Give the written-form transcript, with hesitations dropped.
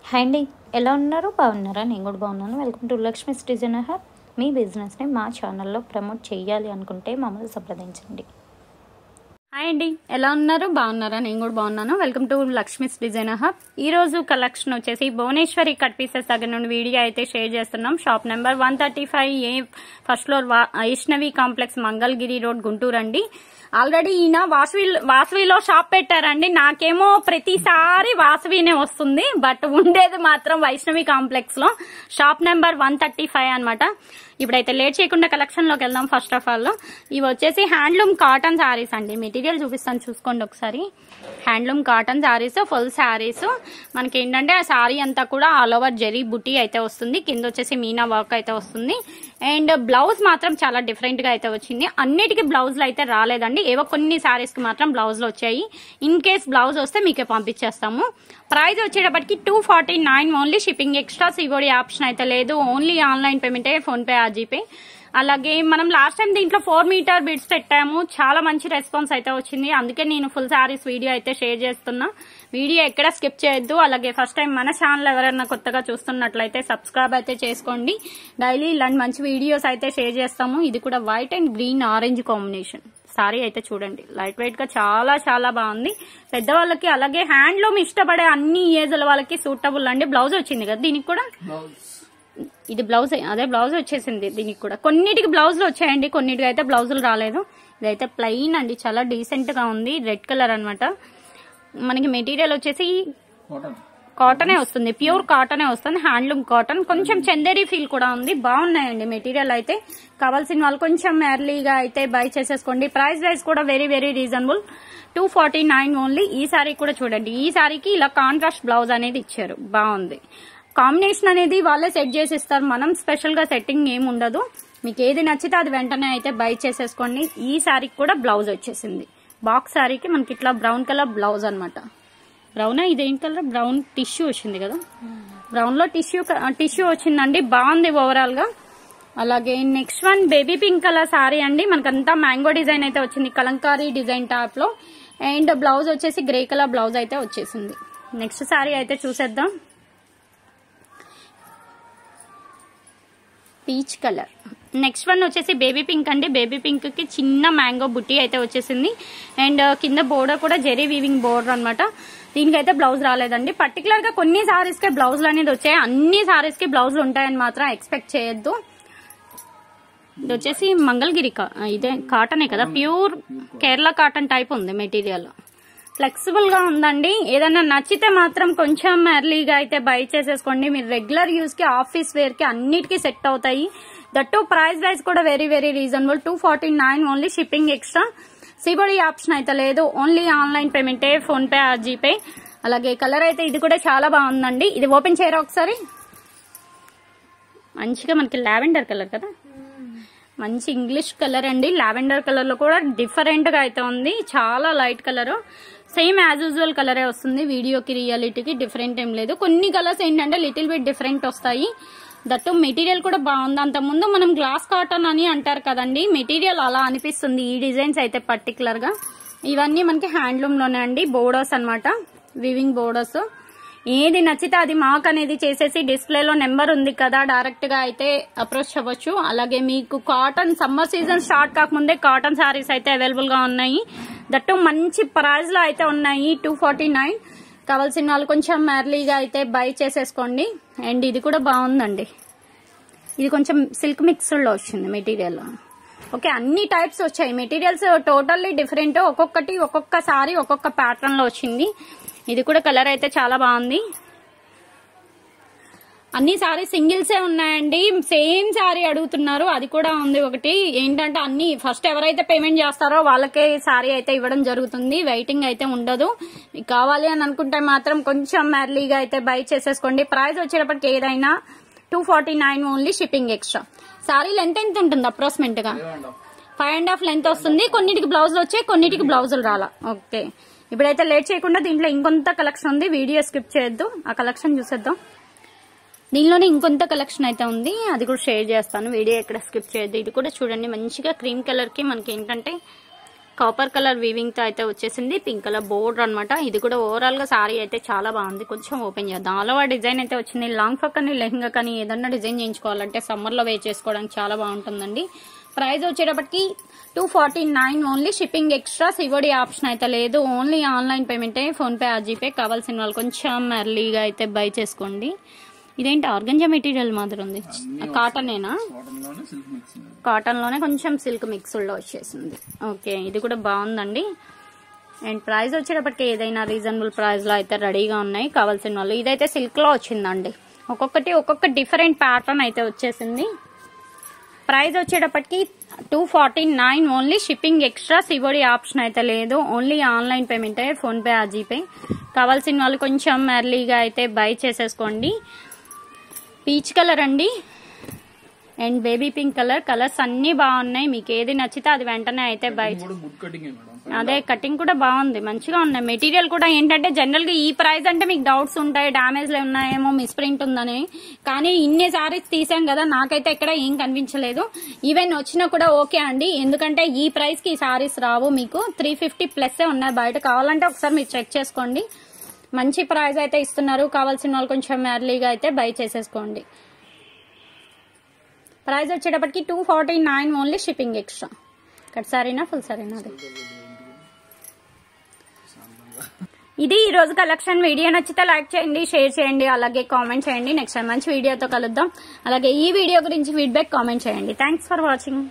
Hi అండి, ఎలా ఉన్నారు? బాగున్నారా? నేను కూడా బాగున్నాను. Welcome to Lakshmi's designer hub. మీ బిజినెస్ని మా ఛానల్లో ప్రమోట్ చేయాలి అనుకుంటే మమ్మల్ని సంప్రదించండి. హాయ్ అండి, ఎలా ఉన్నారు? బాగున్నారా? నేను కూడా బాగున్నాను. Welcome to Lakshmi's designer hub. ఈ రోజు కలెక్షన్ వచ్చేసి భువనేశ్వరి కట్ పీసెస్ దగ్గర నుండి వీడియో అయితే షేర్ చేస్తున్నాం. Shop number 135A, first floor, Vaishnavi complex, Mangalagiri road, Guntur అండి. ఆల్రెడీ ఈయన వాసవిలో షాప్ పెట్టారండి. నాకేమో ప్రతిసారి వాసవినే వస్తుంది, బట్ ఉండేది మాత్రం వైష్ణవి కాంప్లెక్స్ లో. షాప్ నెంబర్ 135 అనమాట. ఇప్పుడైతే లేట్ చేయకుండా కలెక్షన్ లోకి వెళ్దాం. ఫస్ట్ ఆఫ్ ఆల్ ఇవి వచ్చేసి హ్యాండ్లూమ్ కాటన్ శారీస్ అండి. మెటీరియల్ చూపిస్తాను, చూసుకోండి ఒకసారి. Handloom cotton saris, full saris. మనకి ఏంటంటే ఆ శారీ అంతా కూడా ఆల్ ఓవర్ జరీ బుటీ అయితే వస్తుంది. కింద వచ్చేసి మీనా వర్క్ అయితే వస్తుంది. అండ్ బ్లౌజ్ మాత్రం చాలా డిఫరెంట్ గా అయితే వచ్చింది. అన్నిటికీ బ్లౌజ్లు అయితే రాలేదండి, ఏవో కొన్ని శారీస్ కి మాత్రం బ్లౌజ్లు వచ్చాయి. ఇన్ కేస్ బ్లౌజ్ వస్తే మీకే పంపించేస్తాము. ప్రైస్ వచ్చేటప్పటికి 249 only. Shipping extra, COD option అయితే లేదు. ఓన్లీ ఆన్లైన్ పేమెంటే, ఫోన్ పే, జీపే. అలాగే మనం లాస్ట్ టైం దీంట్లో 4 మీటర్ బిడ్స్ పెట్టాము. చాలా మంచి రెస్పాన్స్ అయితే వచ్చింది. అందుకే నేను ఫుల్ శారీస్ వీడియో అయితే షేర్ చేస్తున్నా. వీడియో ఎక్కడ స్కిప్ చేయొద్దు. అలాగే ఫస్ట్ టైం మన ఛానల్ ఎవరైనా కొత్తగా చూస్తున్నట్లయితే సబ్స్క్రైబ్ అయితే చేసుకోండి. డైలీ ఇలాంటి మంచి వీడియోస్ అయితే షేర్ చేస్తాము. ఇది కూడా white and green orange combination sorry అయితే చూడండి. లైట్ వెయిట్ గా చాలా చాలా బాగుంది. పెద్దవాళ్ళకి అలాగే హ్యాండ్లూమ్ ఇష్టపడే అన్ని ఏజ్ల వాళ్ళకి సూటబుల్ అండి. బ్లౌజ్ వచ్చింది కదా దీనికి కూడా. ఇది బ్లౌజ్, అదే బ్లౌజ్ వచ్చేసింది దీనికి కూడా. కొన్నిటికి బ్లౌజులు వచ్చాయండి, కొన్నిటికి అయితే బ్లౌజులు రాలేదు. ఇదైతే ప్లెయిన్ అండి, చాలా డీసెంట్ గా ఉంది. రెడ్ కలర్ అనమాట. మనకి మెటీరియల్ వచ్చేసి కాటనే వస్తుంది, ప్యూర్ కాటనే వస్తుంది. హ్యాండ్లూమ్ కాటన్, కొంచెం చందేరి ఫీల్ కూడా ఉంది. బాగున్నాయండి మెటీరియల్ అయితే. కావాల్సిన వాళ్ళు కొంచెం ఎర్లీగా అయితే బై చేసేసుకోండి. ప్రైస్ వైజ్ కూడా వెరీ వెరీ రీజనబుల్. 249 ఓన్లీ. ఈ సారీ కూడా చూడండి. ఈ సారీకి ఇలా కాంట్రాస్ట్ బ్లౌజ్ అనేది ఇచ్చారు, బాగుంది. కాంబినేషన్ అనేది వాళ్ళే సెట్ చేసి ఇస్తారు. మనం స్పెషల్ గా సెట్టింగ్ ఏమి ఉండదు. మీకు ఏది నచ్చితే అది వెంటనే అయితే బై చేసేసుకోండి. ఈ శారీకి కూడా బ్లౌజ్ వచ్చేసింది. బాక్స్ శారీకి మనకి ఇట్లా బ్రౌన్ కలర్ బ్లౌజ్ అనమాట. బ్రౌన్, ఇదేం కలర్? బ్రౌన్ టిష్యూ వచ్చింది కదా. బ్రౌన్ లో టిష్యూ వచ్చిందండి, బాగుంది ఓవరాల్ గా. అలాగే next one baby pink colour sari అండి. మనకంతా మ్యాంగో డిజైన్ అయితే వచ్చింది, కలంకారీ డిజైన్ టైప్ లో. అండ్ బ్లౌజ్ వచ్చేసి గ్రే కలర్ బ్లౌజ్ అయితే వచ్చేసింది. నెక్స్ట్ శారీ అయితే చూసేద్దాం. Peach colour. నెక్స్ట్ వన్ వచ్చేసి బేబీ పింక్ అండి. బేబీ పింక్ కి చిన్న మ్యాంగో బుట్టి అయితే వచ్చేసింది. అండ్ కింద బోర్డర్ కూడా జెరీ వీవింగ్ బోర్డర్ అనమాట. దీనికైతే బ్లౌజ్ రాలేదండి. పర్టికులర్ గా కొన్ని సారీస్ కి బ్లౌజులు అనేది వచ్చాయి. అన్ని సారీస్ కి బ్లౌజులు ఉంటాయని మాత్రం ఎక్స్పెక్ట్ చేయొద్దు. ఇది వచ్చేసి మంగళగిరి, ఇదే కాటనే కదా, ప్యూర్ కేరళ కాటన్ టైప్ ఉంది మెటీరియల్. ఫ్లెక్సిబుల్ గా ఉందండి. ఏదైనా నచ్చితే మాత్రం కొంచెం ఎర్లీగా అయితే బై చేసేసుకోండి. మీరు రెగ్యులర్ యూస్ కి, ఆఫీస్ వేర్ కి అన్నిటికీ సెట్ అవుతాయి. దట్టు ప్రైస్ వైజ్ కూడా very very reasonable. 249 only. Shipping extra, COD option అయితే లేదు. ఓన్లీ ఆన్లైన్ పేమెంటే, ఫోన్ పే, జీపే. అలాగే కలర్ అయితే ఇది కూడా చాలా బాగుందండి. ఇది ఓపెన్ చేయరా ఒకసారి. మంచిగా మనకి లావెండర్ కలర్ కదా, మంచి ఇంగ్లీష్ కలర్ అండి. లావెండర్ కలర్ లో కూడా డిఫరెంట్ గా అయితే ఉంది. చాలా light colour, same as usual కలరే వస్తుంది. వీడియోకి రియాలిటీకి డిఫరెంట్ ఏం లేదు. కొన్ని కలర్స్ ఏంటంటే లిటిల్ బిట్ డిఫరెంట్ వస్తాయి. దట్టు మెటీరియల్ కూడా బాగుంది. అంతకుముందు మనం గ్లాస్ కాటన్ అని అంటారు కదండి, మెటీరియల్ అలా అనిపిస్తుంది ఈ డిజైన్స్ అయితే పర్టికులర్ గా. ఇవన్నీ మనకి హ్యాండ్లూమ్ లోనే అండి. బోర్డర్స్ అనమాట, వివింగ్ బోర్డర్స్. ఏది నచ్చితే అది మార్క్ అనేది చేసేసి డిస్ప్లేలో నెంబర్ ఉంది కదా, డైరెక్ట్ గా అయితే అప్రోచ్ అవ్వచ్చు. అలాగే మీకు కాటన్ సమ్మర్ సీజన్ స్టార్ట్ కాకముందే కాటన్ శారీస్ అయితే అవైలబుల్ గా ఉన్నాయి. దట్టు మంచి ప్రైస్ లో అయితే ఉన్నాయి. 249. కావాల్సిన వాళ్ళు కొంచెం ఎర్లీగా అయితే బై చేసేసుకోండి. అండ్ ఇది కూడా బాగుందండి. ఇది కొంచెం సిల్క్ మిక్స్డ్ లో వచ్చింది మెటీరియల్. ఓకే, అన్ని టైప్స్ వచ్చాయి మెటీరియల్స్, టోటల్లీ డిఫరెంట్. ఒక్కొక్కటి ఒక్కొక్క సారీ ఒక్కొక్క ప్యాటర్న్ లో వచ్చింది. ఇది కూడా కలర్ అయితే చాలా బాగుంది. అన్ని సారీ సింగిల్సే ఉన్నాయండి. సేమ్ సారీ అడుగుతున్నారు, అది కూడా ఉంది ఒకటి. ఏంటంటే అన్ని ఫస్ట్ ఎవరైతే పేమెంట్ చేస్తారో వాళ్ళకే సారీ అయితే ఇవ్వడం జరుగుతుంది. వెయిటింగ్ అయితే ఉండదు. మీకు కావాలి అని అనుకుంటే మాత్రం కొంచెం ఎర్లీగా అయితే బై చేసేసుకోండి. ప్రైస్ వచ్చేటప్పటికి ఏదైనా 249 only. Shipping extra. Sorry length ఎంత ఉంటుంది అప్రాక్సిమేట్ గా? 5.5 లెంత్ వస్తుంది. కొన్నిటికి బ్లౌజులు వచ్చాయి, కొన్నిటికి బ్లౌజులు రాలా. ఓకే, ఇప్పుడైతే లేట్ చేయకుండా దీంట్లో ఇంకొంత కలెక్షన్ ఉంది. వీడియో స్కిప్ చేయొద్దు, ఆ కలెక్షన్ చూసేద్దాం. దీనిలోనే ఇంకొంత కలెక్షన్ అయితే ఉంది, అది కూడా షేర్ చేస్తాను. వీడియో ఎక్కడ స్కిప్ చేయొద్దు. ఇది కూడా చూడండి, మంచిగా క్రీమ్ కలర్ కి మనకి ఏంటంటే కాపర్ కలర్ వీవింగ్ తో అయితే వచ్చేసింది. పింక్ కలర్ బోర్డర్ అనమాట. ఇది కూడా ఓవరాల్ గా సారీ అయితే చాలా బాగుంది. కొంచెం ఓపెన్ చేద్దాం. ఆల్ ఓవర్ డిజైన్ అయితే వచ్చింది. లాంగ్ ఫ్రాక్ కానీ లెహంగా కానీ ఏదన్నా డిజైన్ చేయించుకోవాలంటే సమ్మర్ లో వేర్ చేసుకోవడానికి చాలా బాగుంటుందండి. ప్రైస్ వచ్చేటప్పటికి 249 only. Shipping extra, COD option అయితే లేదు. ఓన్లీ ఆన్లైన్ పేమెంటే, ఫోన్ పే, జీపే. కావాల్సిన వాళ్ళు కొంచెం ఎర్లీగా అయితే బై చేసుకోండి. ఇదేంటి ఆర్గంజా మెటీరియల్ మాదిరి ఉంది. కాటనేనా? కాటన్ లోనే కొంచెం సిల్క్ మిక్స్డ్ లో వచ్చేసింది. ఓకే, ఇది కూడా బాగుందండి. అండ్ ప్రైస్ వచ్చేటప్పటికి ఏదైనా రీజనబుల్ ప్రైస్ లో అయితే రెడీగా ఉన్నాయి. కావాల్సిన వాళ్ళు. ఇదైతే సిల్క్ లో వచ్చిందండి. ఒక్కొక్క డిఫరెంట్ ప్యాటర్న్ అయితే వచ్చేసింది. ప్రైస్ వచ్చేటప్పటికి 249 only. Shipping extra, COD option అయితే లేదు. ఓన్లీ ఆన్లైన్ పేమెంటే, ఫోన్ పే, జీపే. కావాల్సిన వాళ్ళు కొంచెం ఎర్లీగా అయితే బై చేసేసుకోండి. పీచ్ కలర్ అండి and baby pink colour. Colours అన్ని బాగున్నాయి. మీకు ఏది నచ్చితే అది వెంటనే అయితే బై. అదే కటింగ్ కూడా బాగుంది, మంచిగా ఉన్నాయి. మెటీరియల్ కూడా ఏంటంటే జనరల్ గా ఈ ప్రైస్ అంటే మీకు డౌట్స్ ఉంటాయి, డ్యామేజ్లు ఉన్నాయేమో, మిస్ప్రింట్ ఉందని. కానీ ఇన్ని సారీస్ తీసాం కదా, నాకైతే ఎక్కడ ఏం కనిపించలేదు. ఈవెన్ వచ్చినా కూడా ఓకే అండి. ఎందుకంటే ఈ ప్రైస్ కి ఈ సారీస్ రావు. మీకు 350 ప్లస్ ఉన్నాయి బయట. కావాలంటే ఒకసారి మీరు చెక్ చేసుకోండి. మంచి ప్రైస్ అయితే ఇస్తున్నారు. కావాల్సిన వాళ్ళు కొంచెం ఎర్లీగా అయితే బై చేసేసుకోండి. ప్రైస్ వచ్చేటప్పటికి 249 ఓన్లీ. Shipping extra. కట్ సారీనా, ఫుల్ సారీనా? ఇది ఈ రోజు కలెక్షన్. వీడియో నచ్చితే లైక్ చేయండి, షేర్ చేయండి, అలాగే కామెంట్ చేయండి. నెక్స్ట్ టైం మంచి వీడియోతో కలుద్దాం. అలాగే ఈ వీడియో గురించి ఫీడ్బ్యాక్ కామెంట్ చేయండి. Thanks for watching.